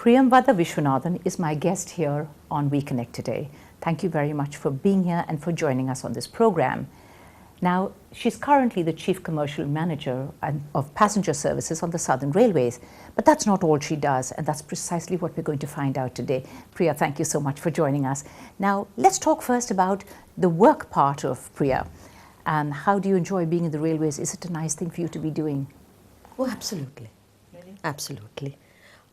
Priyamvada Vishwanathan is my guest here on WeConnect today. Thank you very much for being here and for joining us on this program. Now, she's currently the Chief Commercial Manager of Passenger Services on the Southern Railways. But that's not all she does, and that's precisely what we're going to find out today. Priya, thank you so much for joining us. Now, let's talk first about the work part of Priya. And how do you enjoy being in the railways? Is it a nice thing for you to be doing? Oh, absolutely. Really? Absolutely.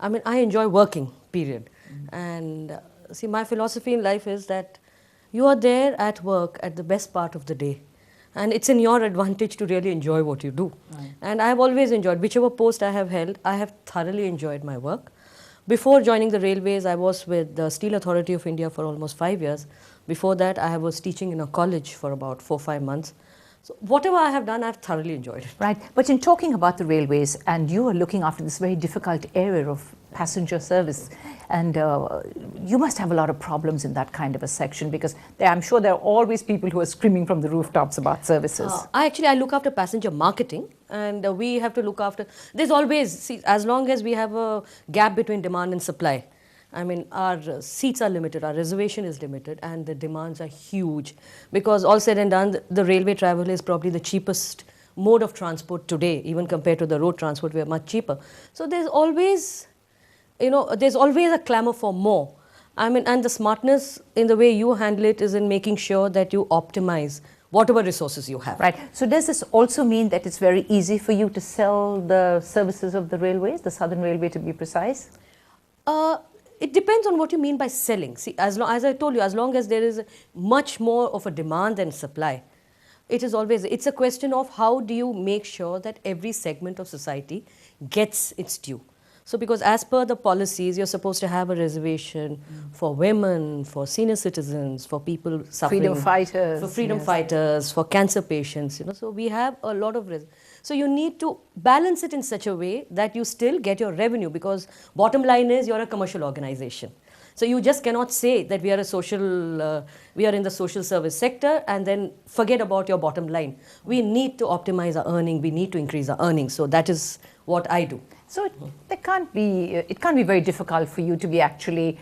I mean, I enjoy working, period. And see, my philosophy in life is that you are there at work at the best part of the day. And it's in your advantage to really enjoy what you do. Right. And I've always enjoyed, whichever post I have held, I have thoroughly enjoyed my work. Before joining the railways, I was with the Steel Authority of India for almost 5 years. Before that, I was teaching in a college for about 4-5 months. So whatever I have done, I've thoroughly enjoyed it. Right. But in talking about the railways, and you are looking after this very difficult area of passenger service, and you must have a lot of problems in that kind of a section, because I'm sure there are always people who are screaming from the rooftops about services. I look after passenger marketing, and we have to look after, there's always, see, as long as we have a gap between demand and supply, I mean, our seats are limited, our reservation is limited, and the demands are huge. Because all said and done, the railway travel is probably the cheapest mode of transport today, even compared to the road transport, we are much cheaper. So there's always, there's always a clamor for more. I mean, and the smartness in the way you handle it is in making sure that you optimize whatever resources you have. Right. So does this also mean that it's very easy for you to sell the services of the railways, the Southern Railway to be precise? It depends on what you mean by selling. See, as I told you, as long as there is much more of a demand than supply, it's a question of how do you make sure that every segment of society gets its due. So because as per the policies, you're supposed to have a reservation for women, for senior citizens, for people suffering. Freedom fighters. For freedom fighters, for cancer patients, So we have a lot of So you need to balance it in such a way that you still get your revenue, because bottom line is you're a commercial organization. So you just cannot say that we are we are in the social service sector and then forget about your bottom line. We need to optimize our earning. We need to increase our earnings. So that is what I do. So it can't be very difficult for you to be actually,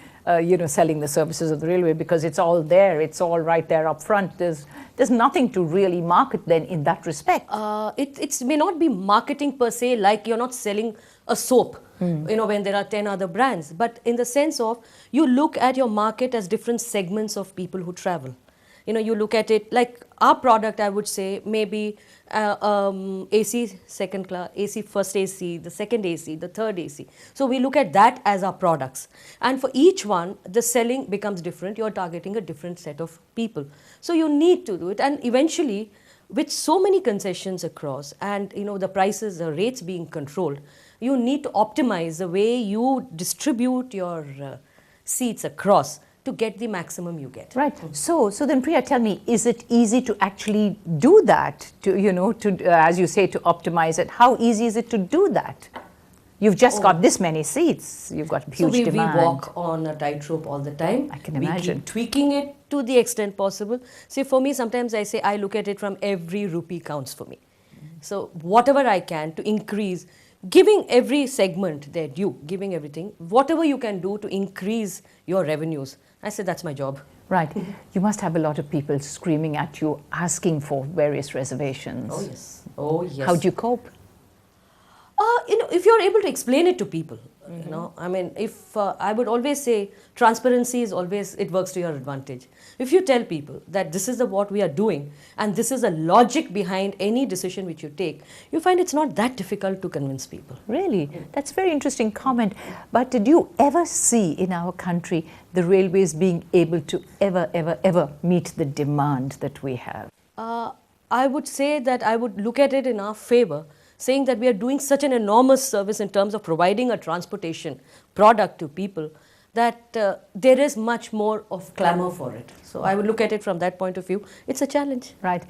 selling the services of the railway, because it's all there. It's all right there up front. There's nothing to really market then in that respect. It may not be marketing per se, like you're not selling a soap, when there are 10 other brands. But in the sense of, you look at your market as different segments of people who travel. You look at it like our product, I would say, maybe AC second class, AC first AC, the second AC, the third AC. So we look at that as our products. And for each one, the selling becomes different. You're targeting a different set of people. So you need to do it. And eventually, with so many concessions across and, the prices, the rates being controlled, you need to optimize the way you distribute your seats across to get the maximum you get. Right. So then, Priya, tell me, is it easy to actually do that? As you say, to optimize it. How easy is it to do that? You've just got this many seats. You've got huge demand. We walk on a tightrope all the time. I can imagine. We keep tweaking it to the extent possible. See, for me, sometimes I say I look at it from every rupee counts for me. So whatever I can to increase, giving every segment their due, giving everything, whatever you can do to increase your revenues. I said that's my job. Right. You must have a lot of people screaming at you, asking for various reservations. Oh, yes. How do you cope? If you're able to explain it to people, I mean, if I would always say transparency is always, it works to your advantage. If you tell people that this is what we are doing and this is the logic behind any decision which you take, you find it's not that difficult to convince people. Really? That's a very interesting comment. But did you ever see in our country the railways being able to ever meet the demand that we have? I would say that I would look at it in our favor, saying that we are doing such an enormous service in terms of providing a transportation product to people, that there is much more of clamor for it. So I would look at it from that point of view. It's a challenge. Right.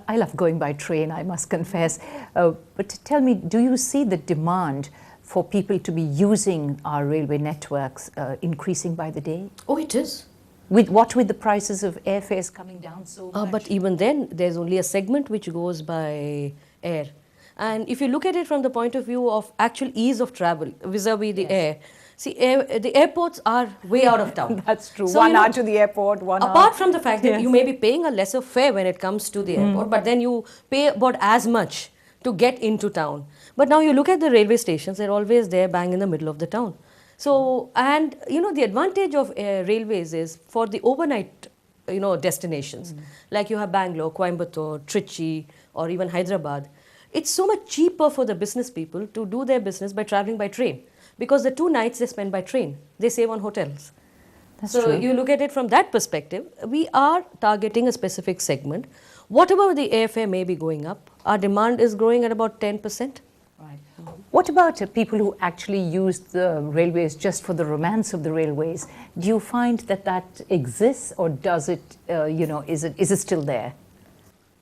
I love going by train, I must confess. But tell me, do you see the demand for people to be using our railway networks increasing by the day? Oh, it is. With the prices of airfares coming down so much? But even then, there's only a segment which goes by air. And if you look at it from the point of view of actual ease of travel vis-a-vis the air, See, the airports are way out of town. That's true. So, One you know, hour to the airport, 1 hour. apart from the fact that Yes. you may be paying a lesser fare when it comes to the airport, but then you pay about as much to get into town. But now you look at the railway stations, they're always there bang in the middle of the town. So, and you know, the advantage of railways is for the overnight, you know, destinations, like you have Bangalore, Coimbatore, Trichy, or even Hyderabad. It's so much cheaper for the business people to do their business by traveling by train, because the 2 nights they spend by train, they save on hotels. That's So true. you look at it from that perspective, we are targeting a specific segment. Whatever the airfare may be going up, our demand is growing at about 10%. Right. What about people who actually use the railways just for the romance of the railways? Do you find that that exists, or does it, is it still there?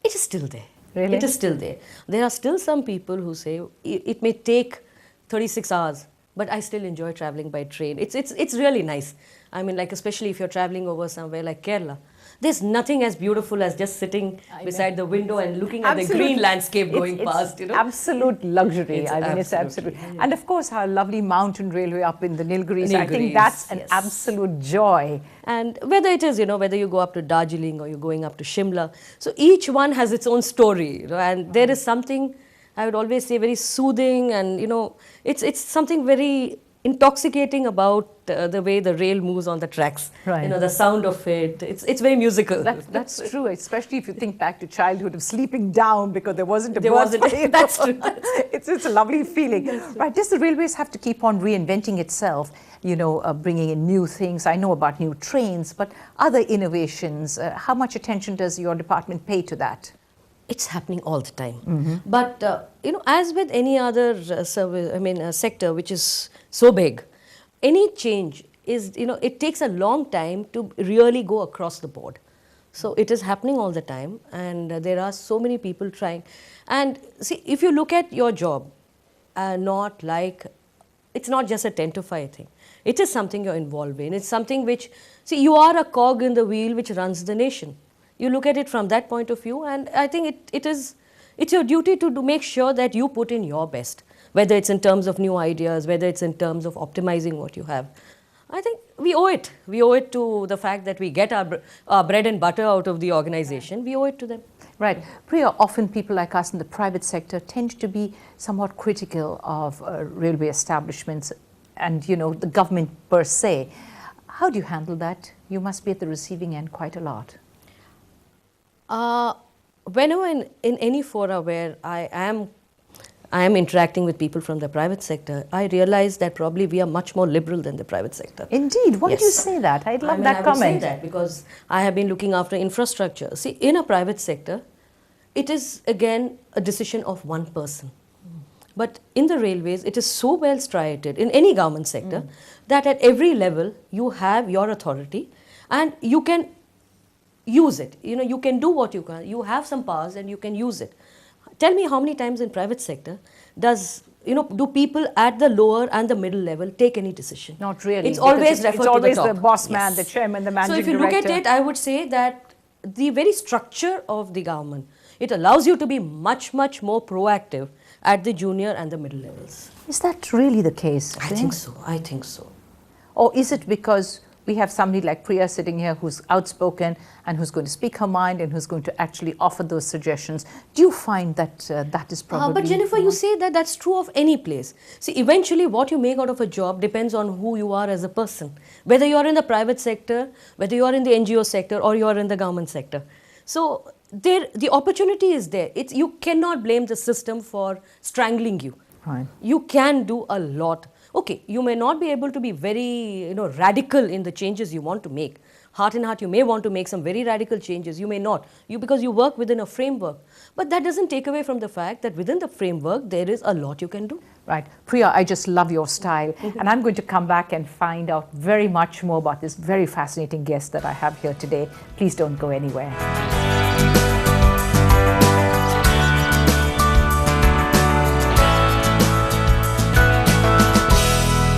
It is still there. Really? It is still there. There are still some people who say it may take 36 hours, but I still enjoy traveling by train. It's really nice. I mean, like, especially if you're traveling over somewhere like Kerala. There's nothing as beautiful as just sitting beside the window and looking at the green landscape going past, you know. Absolute luxury. It's It's absolute. And of course, our lovely mountain railway up in the Nilgiris. I think Nilgiris, that's an yes. absolute joy. And whether it is, you know, whether you go up to Darjeeling or you're going up to Shimla, so each one has its own story, you know, and there is something, I would always say, very soothing, and, you know, it's something very intoxicating about the way the rail moves on the tracks. Right. You know, the sound of it, it's very musical. That's true, especially if you think back to childhood of sleeping down because there wasn't a There berth wasn't- for you. that's true. It's a lovely feeling. Right, does the railways have to keep on reinventing itself, bringing in new things? I know about new trains, but other innovations, how much attention does your department pay to that? It's happening all the time. But, as with any other sector which is so big, any change is, it takes a long time to really go across the board. So it is happening all the time, and there are so many people trying. And see, if you look at your job, it's not just a 10 to 5 thing. It is something you're involved in. It's something which, you are a cog in the wheel which runs the nation. You look at it from that point of view, and I think it's your duty to make sure that you put in your best, whether it's in terms of new ideas, whether it's in terms of optimizing what you have. I think we owe it. We owe it to the fact that we get our bread and butter out of the organization. We owe it to them. Right. Priya, often people like us in the private sector tend to be somewhat critical of railway establishments and, the government per se. How do you handle that? You must be at the receiving end quite a lot. Whenever in any fora where I am interacting with people from the private sector, I realize that probably we are much more liberal than the private sector. Indeed. Why do you Yes. say that? I'd love I that would say comment. that because I have been looking after infrastructure. See, in a private sector, it is again a decision of one person. But in the railways, it is so well striated in any government sector that at every level you have your authority and you can use it. You can do what you can. You have some powers and you can use it. Tell me how many times in private sector do people at the lower and the middle level take any decision? Not really. It's because always referred it's always to the top. the boss man, Yes. the chairman, the managing So if you director. look at it, I would say that the very structure of the government, it allows you to be much, much more proactive at the junior and the middle levels. Is that really the case? I think so. I think so. Or is it because we have somebody like Priya sitting here who's outspoken and who's going to speak her mind and who's going to actually offer those suggestions? Do you find that that is probably... But Jennifer, you say that that's true of any place. See, eventually what you make out of a job depends on who you are as a person. Whether you're in the private sector, whether you're in the NGO sector, or you're in the government sector. So the opportunity is there. You cannot blame the system for strangling you. Right. You can do a lot. Okay, you may not be able to be very radical in the changes you want to make. Heart in heart, you may want to make some very radical changes. You may not, because you work within a framework. But that doesn't take away from the fact that within the framework, there is a lot you can do. Right. Priya, I just love your style. And I'm going to come back and find out very much more about this very fascinating guest that I have here today. Please don't go anywhere.